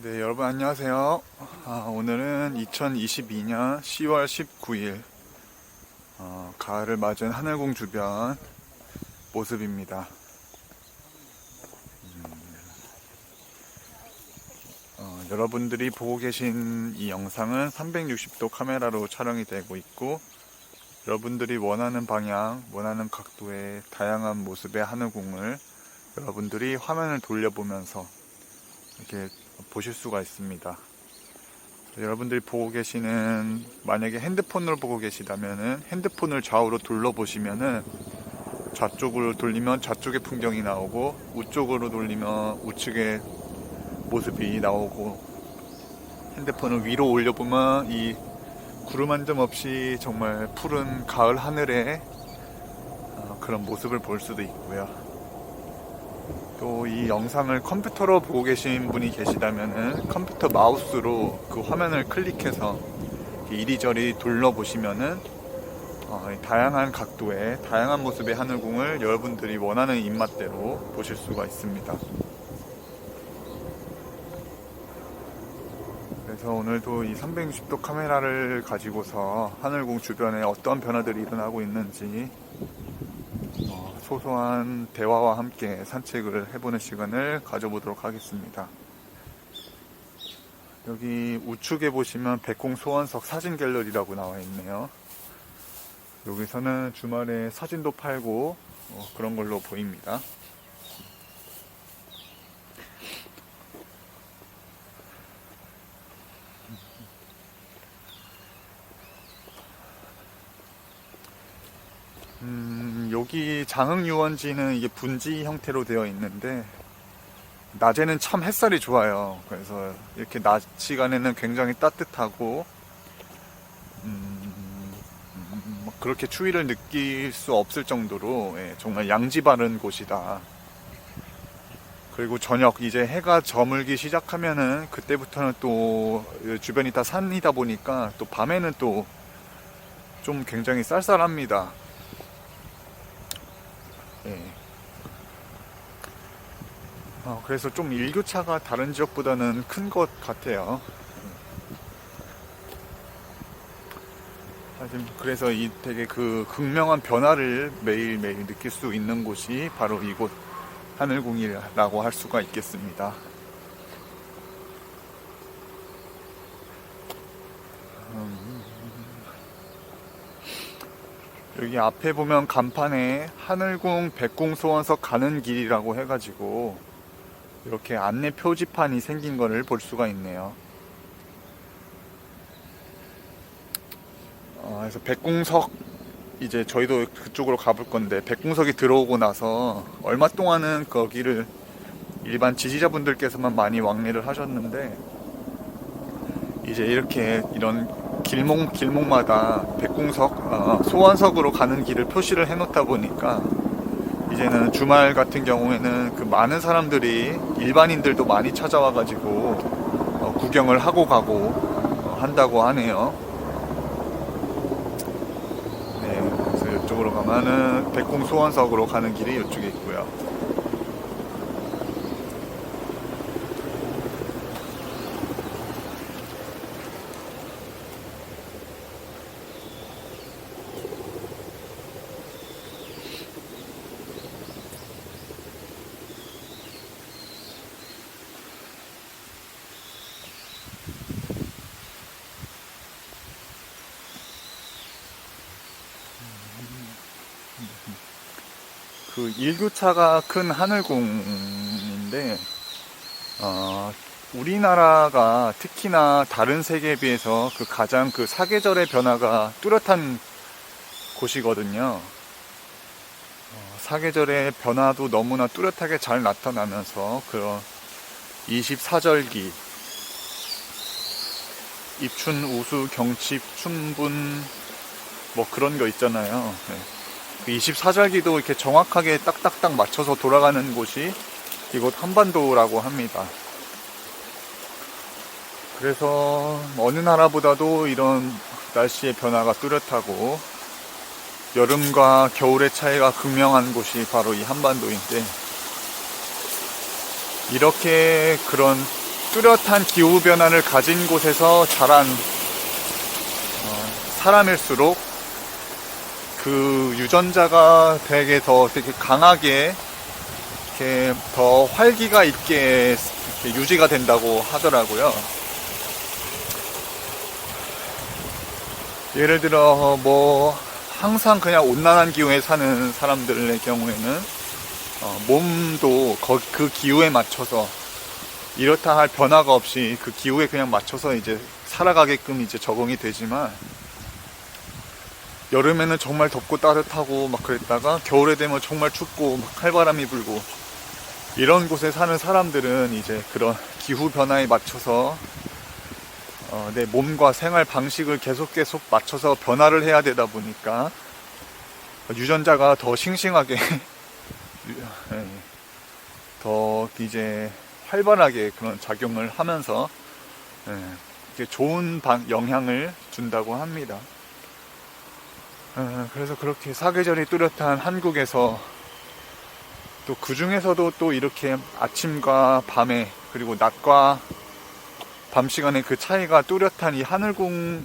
네, 여러분 안녕하세요. 오늘은 2022년 10월 19일 가을을 맞은 하늘궁 주변 모습입니다. 여러분들이 보고 계신 이 영상은 360도 카메라로 촬영이 되고 있고, 여러분들이 원하는 방향, 원하는 각도의 다양한 모습의 하늘궁을 여러분들이 화면을 돌려보면서 이렇게 보실 수가 있습니다. 여러분들이 보고 계시는, 만약에 핸드폰으로 보고 계시다면은 핸드폰을 좌우로 둘러보시면은 좌쪽으로 돌리면 좌쪽의 풍경이 나오고, 우쪽으로 돌리면 우측의 모습이 나오고, 핸드폰을 위로 올려보면 이 구름 한 점 없이 정말 푸른 가을 하늘의 그런 모습을 볼 수도 있고요. 또 이 영상을 컴퓨터로 보고 계신 분이 계시다면은 컴퓨터 마우스로 그 화면을 클릭해서 이리저리 둘러보시면은 다양한 각도의 다양한 모습의 하늘궁을 여러분들이 원하는 입맛대로 보실 수가 있습니다. 그래서 오늘도 이 360도 카메라를 가지고서 하늘궁 주변에 어떤 변화들이 일어나고 있는지 소소한 대화와 함께 산책을 해보는 시간을 가져보도록 하겠습니다. 여기 우측에 보시면 백공소원석 사진 갤러리라고 나와 있네요. 여기서는 주말에 사진도 팔고 그런 걸로 보입니다. 여기 장흥유원지는 이게 분지 형태로 되어 있는데, 낮에는 참 햇살이 좋아요. 그래서 이렇게 낮 시간에는 굉장히 따뜻하고 그렇게 추위를 느낄 수 없을 정도로 정말 양지 바른 곳이다. 그리고 저녁 이제 해가 저물기 시작하면은 그때부터는 또 주변이 다 산이다 보니까 또 밤에는 또 좀 굉장히 쌀쌀합니다. 예. 그래서 좀 일교차가 다른 지역보다는 큰 것 같아요. 그래서 이 되게 그 극명한 변화를 매일매일 느낄 수 있는 곳이 바로 이곳 하늘궁이라고 할 수가 있겠습니다. 여기 앞에 보면 간판에 하늘궁 백공소원석 가는 길이라고 해가지고 이렇게 안내 표지판이 생긴 거를 볼 수가 있네요. 그래서 백공석, 이제 저희도 그쪽으로 가볼 건데, 백공석이 들어오고 나서 얼마 동안은 거기를 일반 지지자분들께서만 많이 왕래를 하셨는데, 이제 이렇게 이런 길목마다 백공석, 소원석으로 가는 길을 표시를 해놓다 보니까 이제는 주말 같은 경우에는 그 많은 사람들이, 일반인들도 많이 찾아와가지고 구경을 하고 가고 한다고 하네요. 네, 그래서 이쪽으로 가면은 백공소원석으로 가는 길이 이쪽에 있고요. 그 일교차가 큰 하늘궁인데, 우리나라가 특히나 다른 세계에 비해서 그 가장 그 사계절의 변화가 뚜렷한 곳이거든요. 사계절의 변화도 너무나 뚜렷하게 잘 나타나면서 그런 24절기, 입춘, 우수, 경칩, 춘분 뭐 그런 거 있잖아요. 네. 그 24절기도 이렇게 정확하게 딱딱딱 맞춰서 돌아가는 곳이 이곳 한반도라고 합니다. 그래서 어느 나라보다도 이런 날씨의 변화가 뚜렷하고 여름과 겨울의 차이가 극명한 곳이 바로 이 한반도인데, 이렇게 그런 뚜렷한 기후변화를 가진 곳에서 자란 사람일수록 그 유전자가 되게 강하게 이렇게 더 활기가 있게 이렇게 유지가 된다고 하더라고요. 예를 들어 뭐 항상 그냥 온난한 기후에 사는 사람들의 경우에는 몸도 그 기후에 맞춰서 이렇다 할 변화가 없이 그 기후에 그냥 맞춰서 이제 살아가게끔 이제 적응이 되지만, 여름에는 정말 덥고 따뜻하고 막 그랬다가 겨울에 되면 정말 춥고 막 칼바람이 불고, 이런 곳에 사는 사람들은 이제 그런 기후 변화에 맞춰서 내 몸과 생활 방식을 계속 맞춰서 변화를 해야 되다 보니까 유전자가 더 싱싱하게 더 이제 활발하게 그런 작용을 하면서 이렇게 좋은 영향을 준다고 합니다. 그래서 그렇게 사계절이 뚜렷한 한국에서 또 그 중에서도 또 이렇게 아침과 밤에 그리고 낮과 밤 시간에 그 차이가 뚜렷한 이 하늘궁의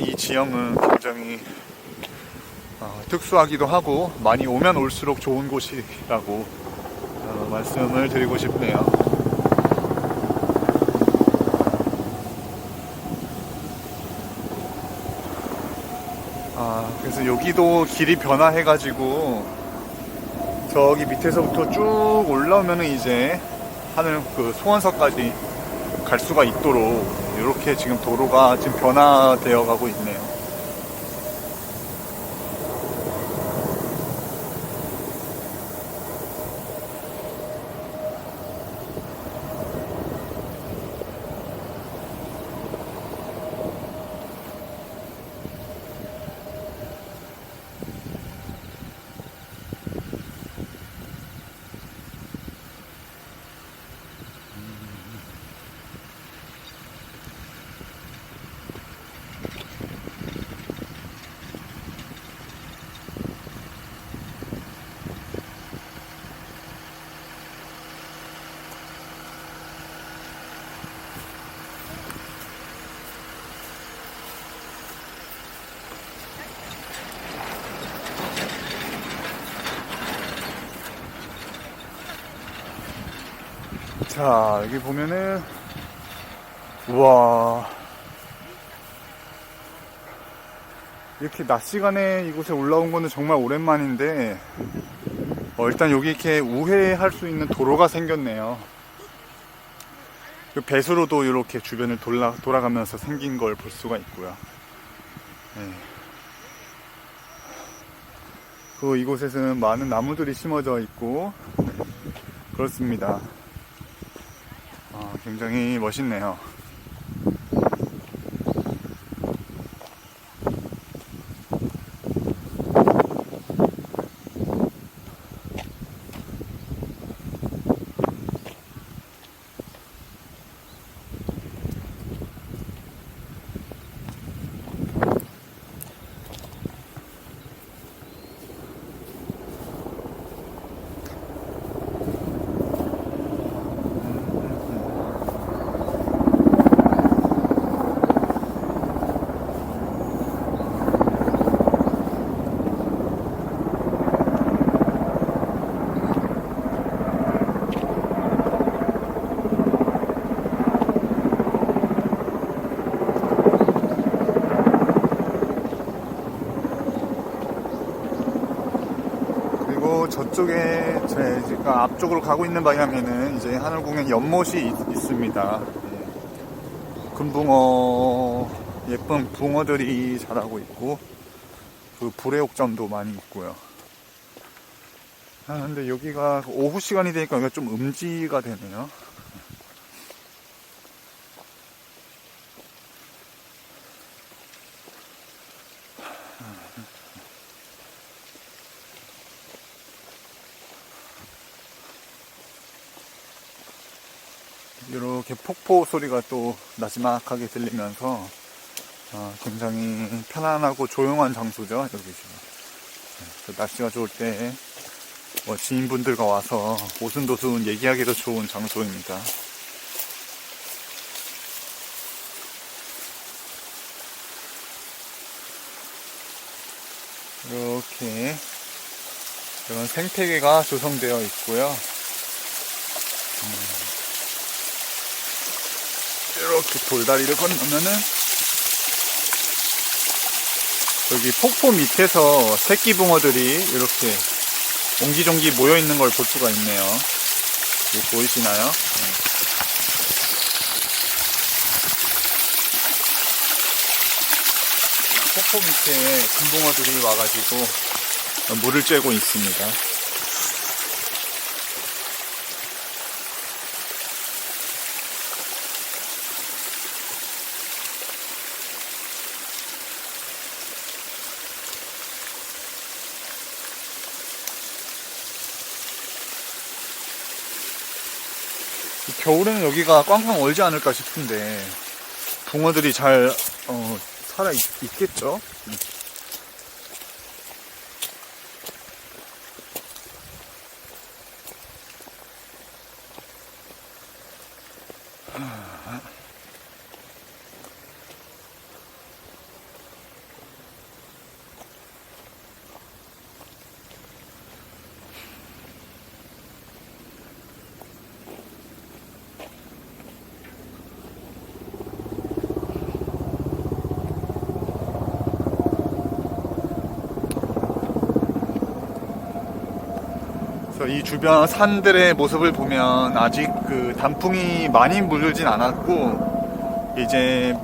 이 지형은 굉장히 특수하기도 하고 많이 오면 올수록 좋은 곳이라고 말씀을 드리고 싶네요. 그래서 여기도 길이 변화해가지고 저기 밑에서부터 쭉 올라오면은 이제 하늘 그 소원석까지 갈 수가 있도록 이렇게 지금 도로가 지금 변화되어 가고 있네요. 자, 여기 보면은 우와, 이렇게 낮 시간에 이곳에 올라온 거는 정말 오랜만인데 일단 여기 이렇게 우회할 수 있는 도로가 생겼네요. 배수로도 이렇게 주변을 돌아가면서 생긴 걸 볼 수가 있고요. 네. 그리고 이곳에는 많은 나무들이 심어져 있고 그렇습니다. 굉장히 멋있네요. 저쪽에 제가 앞쪽으로 가고 있는 방향에는 이제 하늘궁에 연못이 있습니다. 금붕어, 예쁜 붕어들이 자라고 있고 그 불의옥점도 많이 있고요. 근데 여기가 오후 시간이 되니까 여기가 좀 음지가 되네요. 이렇게 폭포 소리가 또 나지막하게 들리면서 굉장히 편안하고 조용한 장소죠. 여기 지금 날씨가 좋을 때 지인분들과 와서 오순도순 얘기하기도 좋은 장소입니다. 이렇게 이런 생태계가 조성되어 있고요. 이렇게 돌다리를 건너면은 여기 폭포 밑에서 새끼 붕어들이 이렇게 옹기종기 모여 있는 걸 볼 수가 있네요. 여기 보이시나요? 폭포 밑에 금붕어들이 와가지고 물을 쬐고 있습니다. 겨울에는 여기가 꽝꽝 얼지 않을까 싶은데 붕어들이 잘 살아 있겠죠? 이 주변 산들의 모습을 보면 아직 그 단풍이 많이 물들진 않았고 이제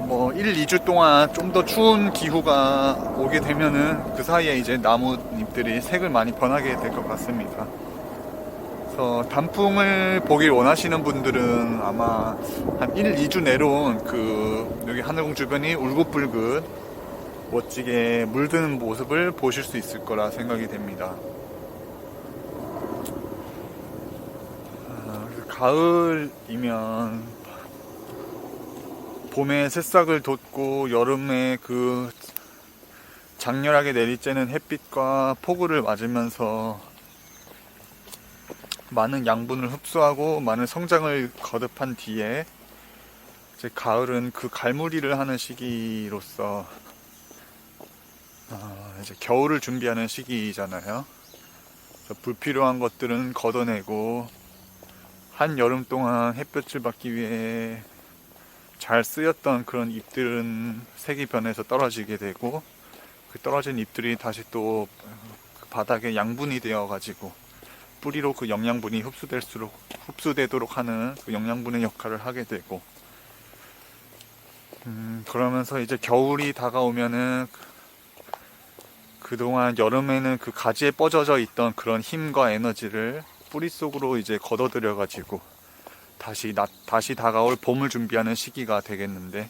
뭐 1, 2주 동안 좀 더 추운 기후가 오게 되면은 그 사이에 이제 나뭇잎들이 색을 많이 변하게 될 것 같습니다. 그래서 단풍을 보길 원하시는 분들은 아마 한 1, 2주 내로는 그 여기 하늘궁 주변이 울긋불긋 멋지게 물드는 모습을 보실 수 있을 거라 생각이 됩니다. 가을이면 봄에 새싹을 돋고 여름에 그 장렬하게 내리쬐는 햇빛과 폭우를 맞으면서 많은 양분을 흡수하고 많은 성장을 거듭한 뒤에 이제 가을은 그 갈무리를 하는 시기로서 이제 겨울을 준비하는 시기잖아요. 불필요한 것들은 걷어내고 한 여름 동안 햇볕을 받기 위해 잘 쓰였던 그런 잎들은 색이 변해서 떨어지게 되고 그 떨어진 잎들이 다시 또 그 바닥에 양분이 되어 가지고 뿌리로 그 영양분이 흡수되도록 하는 그 영양분의 역할을 하게 되고 그러면서 이제 겨울이 다가오면은 그동안 여름에는 그 가지에 뻗어져 있던 그런 힘과 에너지를 뿌리 속으로 이제 걷어들여 가지고 다시 다가올 봄을 준비하는 시기가 되겠는데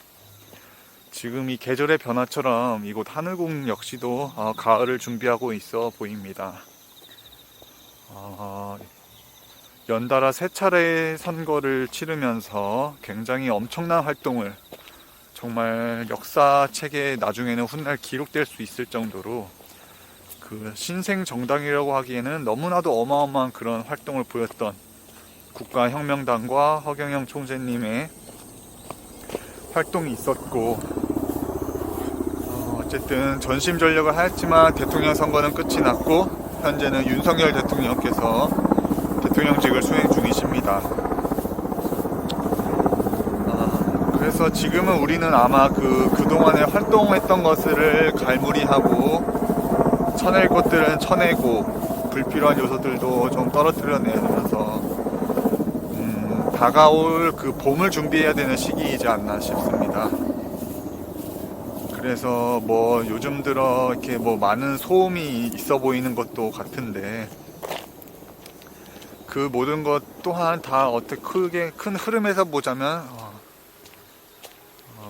지금 이 계절의 변화처럼 이곳 하늘궁 역시도 가을을 준비하고 있어 보입니다. 연달아 세 차례 선거를 치르면서 굉장히 엄청난 활동을 정말 역사책에 나중에는 훗날 기록될 수 있을 정도로 그 신생 정당이라고 하기에는 너무나도 어마어마한 그런 활동을 보였던 국가혁명당과 허경영 총재님의 활동이 있었고 어쨌든 전심전력을 하였지만 대통령 선거는 끝이 났고 현재는 윤석열 대통령께서 대통령직을 수행 중이십니다. 그래서 지금은 우리는 아마 그동안에 활동했던 것을 갈무리하고 쳐낼 것들은 쳐내고 불필요한 요소들도 좀 떨어뜨려내면서 다가올 그 봄을 준비해야 되는 시기이지 않나 싶습니다. 그래서 뭐 요즘 들어 이렇게 뭐 많은 소음이 있어 보이는 것도 같은데 그 모든 것 또한 다 어떻게 큰 흐름에서 보자면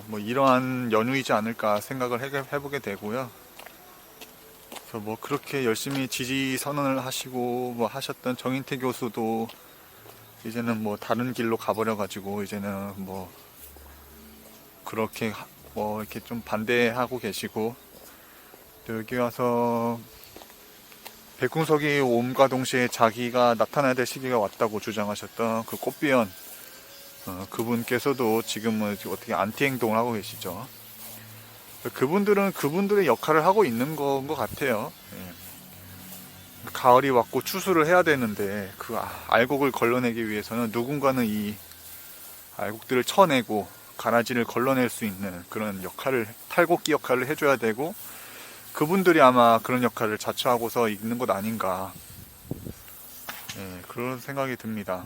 뭐 이러한 연휴이지 않을까 생각을 해보게 되고요. 그래서 뭐 그렇게 열심히 지지 선언을 하시고 뭐 하셨던 정인태 교수도 이제는 뭐 다른 길로 가버려 가지고 이제는 뭐 그렇게 뭐 이렇게 좀 반대하고 계시고 또 여기 와서 백궁석이 옴과 동시에 자기가 나타나야 될 시기가 왔다고 주장하셨던 그 꽃비연 그분께서도 지금은 어떻게 안티 행동을 하고 계시죠. 그분들은 그분들의 역할을 하고 있는 건 것 같아요. 가을이 왔고 추수를 해야 되는데 그 알곡을 걸러내기 위해서는 누군가는 이 알곡들을 쳐내고 가라지를 걸러낼 수 있는 그런 역할을, 탈곡기 역할을 해줘야 되고, 그분들이 아마 그런 역할을 자처하고서 있는 것 아닌가, 그런 생각이 듭니다.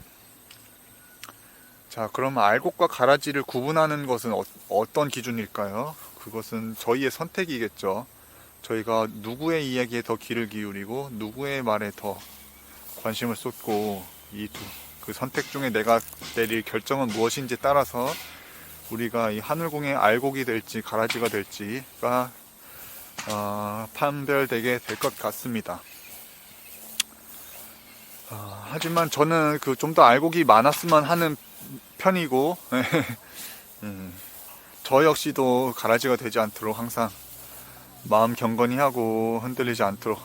자, 그럼 알곡과 가라지를 구분하는 것은 어떤 기준일까요? 그것은 저희의 선택이겠죠. 저희가 누구의 이야기에 더 귀를 기울이고 누구의 말에 더 관심을 쏟고, 그 선택 중에 내가 내릴 결정은 무엇인지 따라서 우리가 이 하늘궁의 알곡이 될지 가라지가 될지가 판별되게 될 것 같습니다. 하지만 저는 그 좀 더 알곡이 많았으면 하는 편이고 저 역시도 가라지가 되지 않도록 항상 마음 경건히 하고 흔들리지 않도록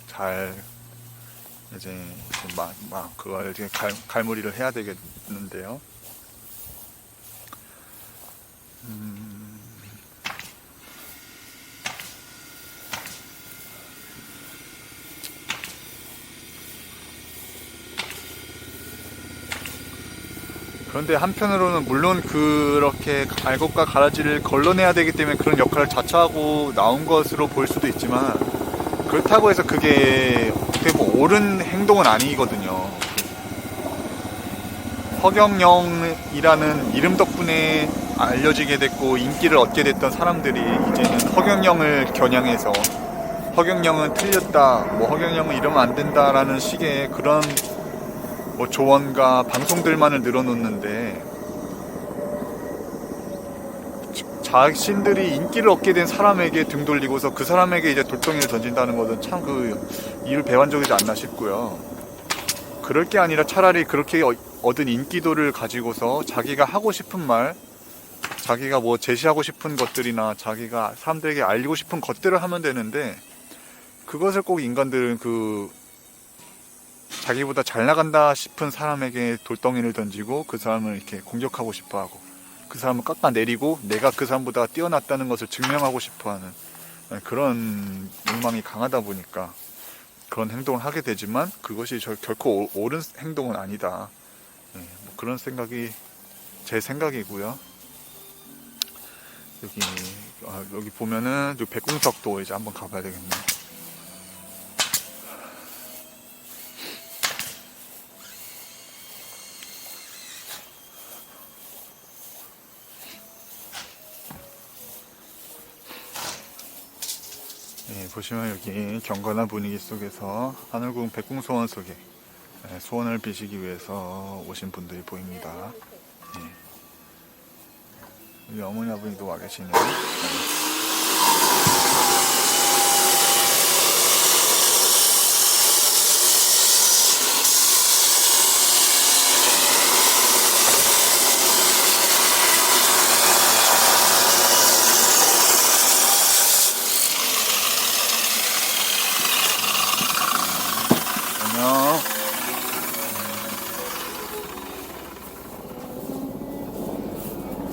잘 이제 그걸 이제 갈무리를 해야 되겠는데요. 그런데 한편으로는 물론 그렇게 알곡과 가라지를 걸러내야 되기 때문에 그런 역할을 자처하고 나온 것으로 보일 수도 있지만, 그렇다고 해서 그게 어떻게 보면 옳은 행동은 아니거든요. 허경영이라는 이름 덕분에 알려지게 됐고 인기를 얻게 됐던 사람들이 이제는 허경영을 겨냥해서 허경영은 틀렸다, 허경영은 이러면 안 된다라는 식의 그런 조언과 방송들만을 늘어놓는데, 자신들이 인기를 얻게 된 사람에게 등 돌리고서 그 사람에게 이제 돌덩이를 던진다는 것은 참 이를 배반적이지 않나 싶고요. 그럴 게 아니라 차라리 그렇게 얻은 인기도를 가지고서 자기가 하고 싶은 말, 자기가 제시하고 싶은 것들이나 자기가 사람들에게 알리고 싶은 것들을 하면 되는데, 그것을 꼭 인간들은 자기보다 잘 나간다 싶은 사람에게 돌덩이를 던지고 그 사람을 이렇게 공격하고 싶어 하고, 그 사람을 깎아내리고 내가 그 사람보다 뛰어났다는 것을 증명하고 싶어 하는 그런 욕망이 강하다 보니까 그런 행동을 하게 되지만, 그것이 결코 옳은 행동은 아니다. 그런 생각이 제 생각이고요. 여기 보면은 백궁석도 이제 한번 가봐야 되겠네요. 보시면 여기 경건한 분위기 속에서 하늘궁 백궁소원 속에 소원을 비시기 위해서 오신 분들이 보입니다. 여기 어머니 아버님도 와 계시네요.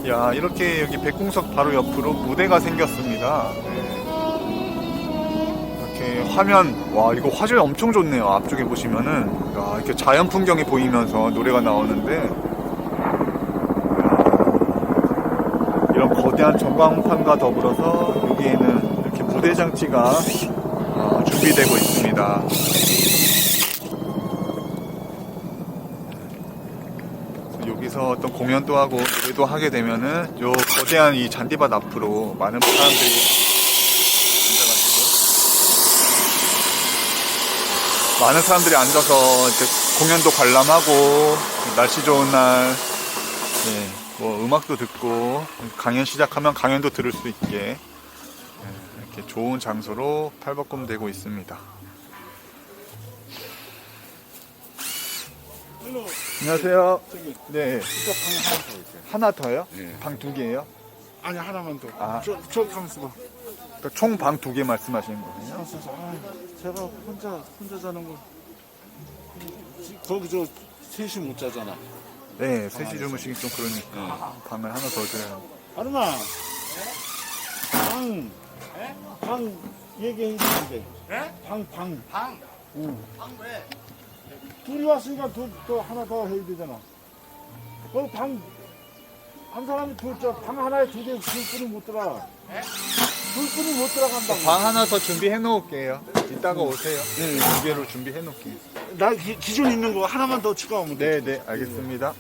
야, 이렇게 여기 백궁석 바로 옆으로 무대가 생겼습니다. 이렇게 화면, 와, 이거 화질 엄청 좋네요. 앞쪽에 보시면은 야, 이렇게 자연 풍경이 보이면서 노래가 나오는데, 야, 이런 거대한 전광판과 더불어서 여기에는 이렇게 무대 장치가 준비되고 있습니다. 여기서 어떤 공연도 하고 노래도 하게 되면은 요 거대한 이 잔디밭 앞으로 많은 사람들이 앉아서 이렇게 공연도 관람하고, 날씨 좋은 날 음악도 듣고, 강연 시작하면 강연도 들을 수 있게 이렇게 좋은 장소로 탈바꿈되고 있습니다. 안녕하세요. 저기 네. 이거 방 하나 더 있어요. 하나 더요? 네. 방 2개예요? 아니 하나만 더. 아. 저 가만있어 봐. 그러니까 총 방 2개 말씀하시는 거예요? 제가 혼자 자는 거. 거기 저 셋이 못 자잖아. 네, 셋이 주무시기 좀 그러니까 방을 하나 더 줘요. 아르마, 방 얘기해 주는데. 네? 방. 방? 응. 방 왜? 둘이 왔으니까 또 하나 더 해야 되잖아. 한 사람이 방 하나에 2개, 둘 뿐이 못 들어가. 네? 둘 뿐이 못 들어간다고. 방 하나 더 준비해 놓을게요. 이따가 오세요. 네. 2개로 준비해 놓을게요. 나 기존 있는 거 하나만 더 추가하면 돼. 네, 알겠습니다.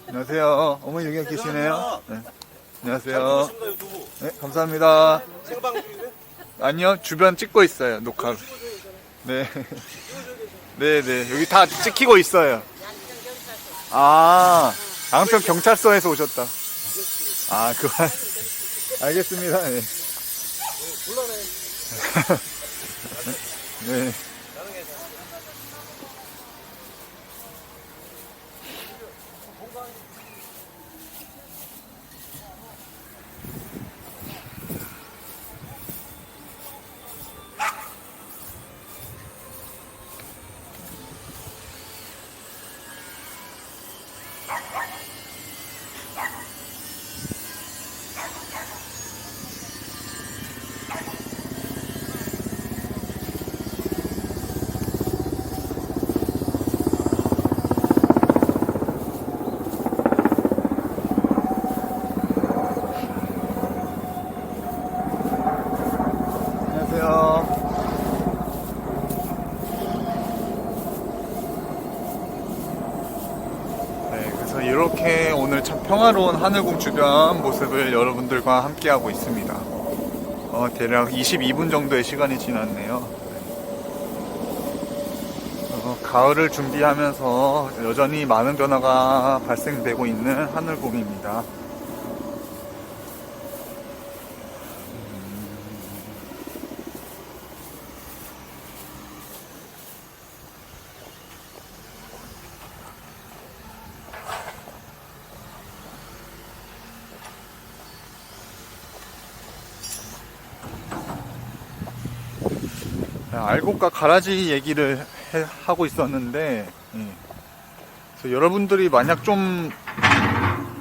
안녕하세요. 어머니 여기 계시네요. 네. 안녕하세요. 네, 감사합니다. 생방 중인데? 아니요, 주변 찍고 있어요, 녹화를. 네. 네. 여기 다 찍히고 있어요. 아, 양평 경찰서에서 오셨다. 아, 알겠습니다. 네. 네. 안녕하세요. 네, 그래서 이렇게 오늘 참 평화로운 하늘궁 주변 모습을 여러분들과 함께하고 있습니다. 대략 22분 정도의 시간이 지났네요. 가을을 준비하면서 여전히 많은 변화가 발생되고 있는 하늘궁입니다. 알곡과 가라지 얘기를 하고 있었는데, 그래서 여러분들이 만약 좀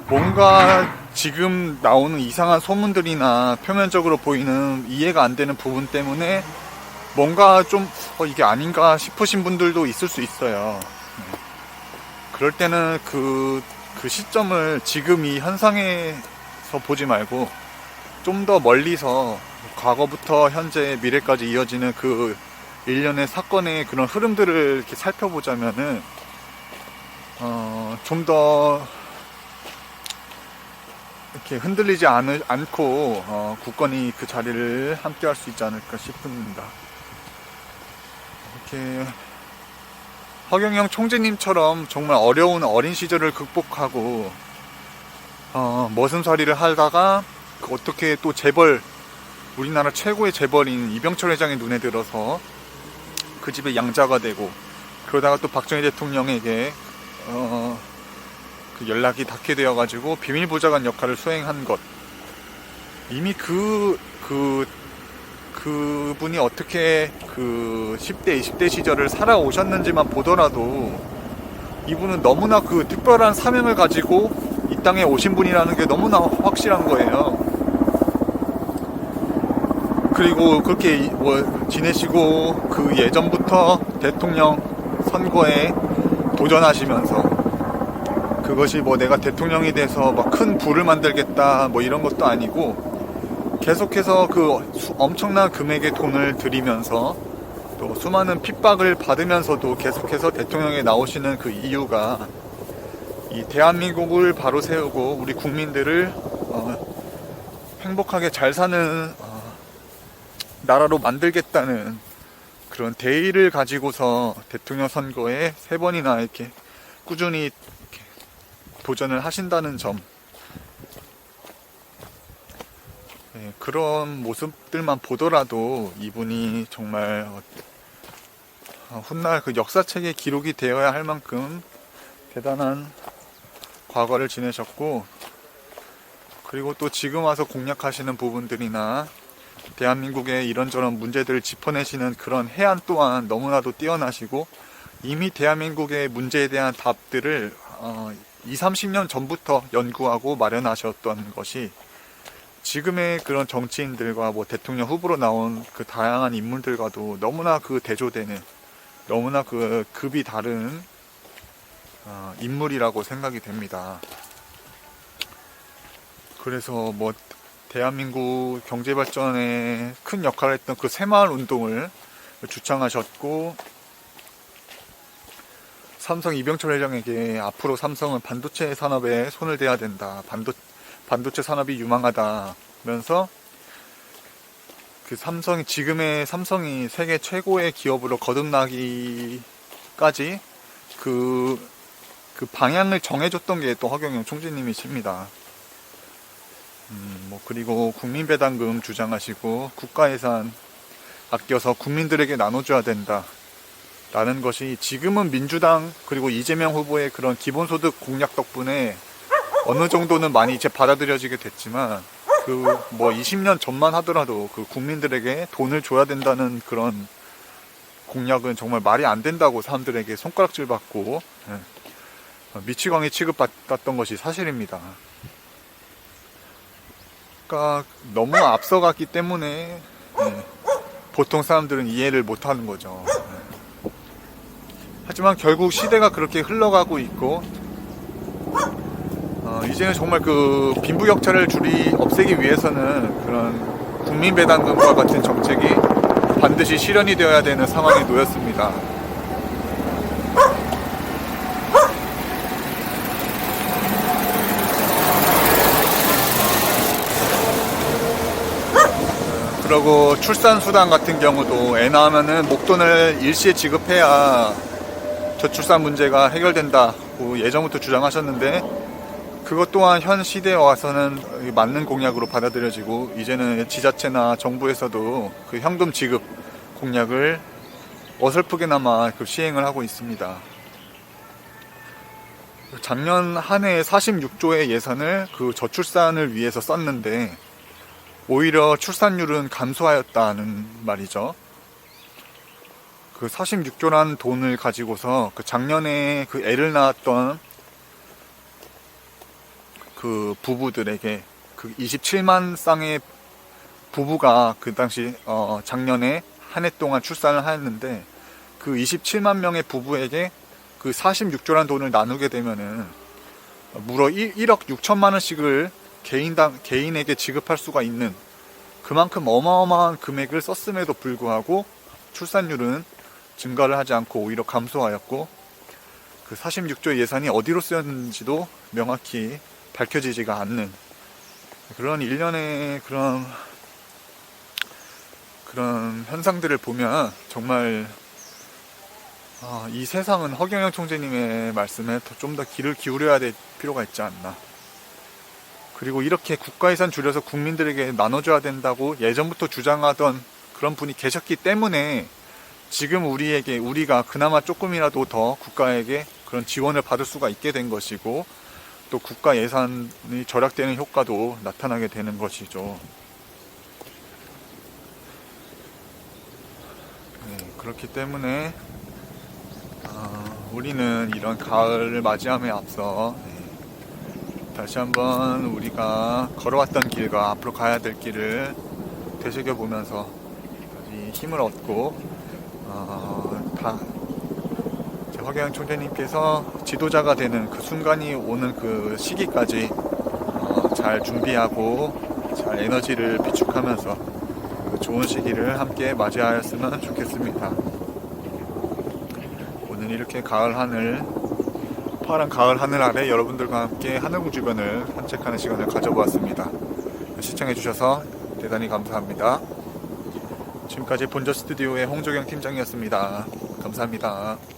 뭔가 지금 나오는 이상한 소문들이나 표면적으로 보이는 이해가 안 되는 부분 때문에 뭔가 좀 이게 아닌가 싶으신 분들도 있을 수 있어요. 그럴 때는 그 시점을 지금 이 현상에서 보지 말고 좀 더 멀리서 과거부터 현재 미래까지 이어지는 그 일련의 사건의 그런 흐름들을 이렇게 살펴보자면은 좀 더 이렇게 흔들리지 않고 굳건히 그 자리를 함께 할 수 있지 않을까 싶습니다. 이렇게 허경영 총재님처럼 정말 어려운 어린 시절을 극복하고 머슴살이를 하다가 어떻게 또 재벌, 우리나라 최고의 재벌인 이병철 회장의 눈에 들어서 그 집의 양자가 되고, 그러다가 또 박정희 대통령에게 그 연락이 닿게 되어가지고 비밀보좌관 역할을 수행한 것, 이미 그분이 어떻게 그 10대, 20대 시절을 살아오셨는지만 보더라도 이분은 너무나 그 특별한 사명을 가지고 이 땅에 오신 분이라는 게 너무나 확실한 거예요. 그리고 그렇게 지내시고 그 예전부터 대통령 선거에 도전하시면서 그것이 내가 대통령이 돼서 막 큰 부를 만들겠다 이런 것도 아니고 계속해서 그 엄청난 금액의 돈을 들이면서 또 수많은 핍박을 받으면서도 계속해서 대통령에 나오시는 그 이유가 이 대한민국을 바로 세우고 우리 국민들을 행복하게 잘 사는 나라로 만들겠다는 그런 대의를 가지고서 대통령 선거에 3번이나 이렇게 꾸준히 이렇게 도전을 하신다는 점, 그런 모습들만 보더라도 이분이 정말 훗날 그 역사책에 기록이 되어야 할 만큼 대단한 과거를 지내셨고, 그리고 또 지금 와서 공략하시는 부분들이나 대한민국의 이런저런 문제들을 짚어내시는 그런 해안 또한 너무나도 뛰어나시고, 이미 대한민국의 문제에 대한 답들을 20, 30년 전부터 연구하고 마련하셨던 것이 지금의 그런 정치인들과 뭐 대통령 후보로 나온 그 다양한 인물들과도 너무나 그 대조되는, 너무나 그 급이 다른 인물이라고 생각이 됩니다. 그래서 뭐 대한민국 경제 발전에 큰 역할을 했던 그 새마을 운동을 주창하셨고, 삼성 이병철 회장에게 앞으로 삼성은 반도체 산업에 손을 대야 된다, 반도체 산업이 유망하다면서 그 삼성이, 지금의 삼성이 세계 최고의 기업으로 거듭나기까지 그 방향을 정해줬던 게 또 허경영 총재님이십니다. 뭐 그리고 국민배당금 주장하시고 국가 예산 아껴서 국민들에게 나눠줘야 된다 라는 것이 지금은 민주당 그리고 이재명 후보의 그런 기본소득 공약 덕분에 어느 정도는 많이 이제 받아들여지게 됐지만, 그 뭐 20년 전만 하더라도 그 국민들에게 돈을 줘야 된다는 그런 공약은 정말 말이 안 된다고 사람들에게 손가락질 받고 미치광이 취급받았던 것이 사실입니다. 그러니까 너무 앞서갔기 때문에 보통 사람들은 이해를 못하는 거죠. 하지만 결국 시대가 그렇게 흘러가고 있고, 이제는 정말 그 빈부격차를 없애기 위해서는 그런 국민배당금과 같은 정책이 반드시 실현이 되어야 되는 상황에 놓였습니다. 그리고 출산수당 같은 경우도 애 낳으면은 목돈을 일시에 지급해야 저출산 문제가 해결된다고 예전부터 주장하셨는데, 그것 또한 현 시대에 와서는 맞는 공약으로 받아들여지고, 이제는 지자체나 정부에서도 그 현금 지급 공약을 어설프게나마 시행을 하고 있습니다. 작년 한 해에 46조의 예산을 그 저출산을 위해서 썼는데 오히려 출산율은 감소하였다는 말이죠. 그 46조라는 돈을 가지고서 그 작년에 그 애를 낳았던 그 부부들에게 그 27만 쌍의 부부가 그 당시 작년에 한 해 동안 출산을 하였는데, 그 27만 명의 부부에게 그 46조라는 돈을 나누게 되면은 무려 1억 6천만 원씩을 개인에게 지급할 수가 있는, 그만큼 어마어마한 금액을 썼음에도 불구하고 출산율은 증가를 하지 않고 오히려 감소하였고, 그 46조 예산이 어디로 쓰였는지도 명확히 밝혀지지가 않는 그런 일련의 그런 현상들을 보면 정말 이 세상은 허경영 총재님의 말씀에 좀 더 귀를 기울여야 될 필요가 있지 않나. 그리고 이렇게 국가 예산 줄여서 국민들에게 나눠줘야 된다고 예전부터 주장하던 그런 분이 계셨기 때문에 지금 우리가 그나마 조금이라도 더 국가에게 그런 지원을 받을 수가 있게 된 것이고, 또 국가 예산이 절약되는 효과도 나타나게 되는 것이죠. 그렇기 때문에 우리는 이런 가을을 맞이함에 앞서 다시 한번 우리가 걸어왔던 길과 앞으로 가야 될 길을 되새겨보면서 힘을 얻고 허경영 총재님께서 지도자가 되는 그 순간이 오는 그 시기까지 잘 준비하고 잘 에너지를 비축하면서 그 좋은 시기를 함께 맞이하였으면 좋겠습니다. 오늘 이렇게 가을 하늘, 파란 가을 하늘 아래 여러분들과 함께 하늘궁 주변을 산책하는 시간을 가져보았습니다. 시청해주셔서 대단히 감사합니다. 지금까지 본저 스튜디오의 홍조경 팀장이었습니다. 감사합니다.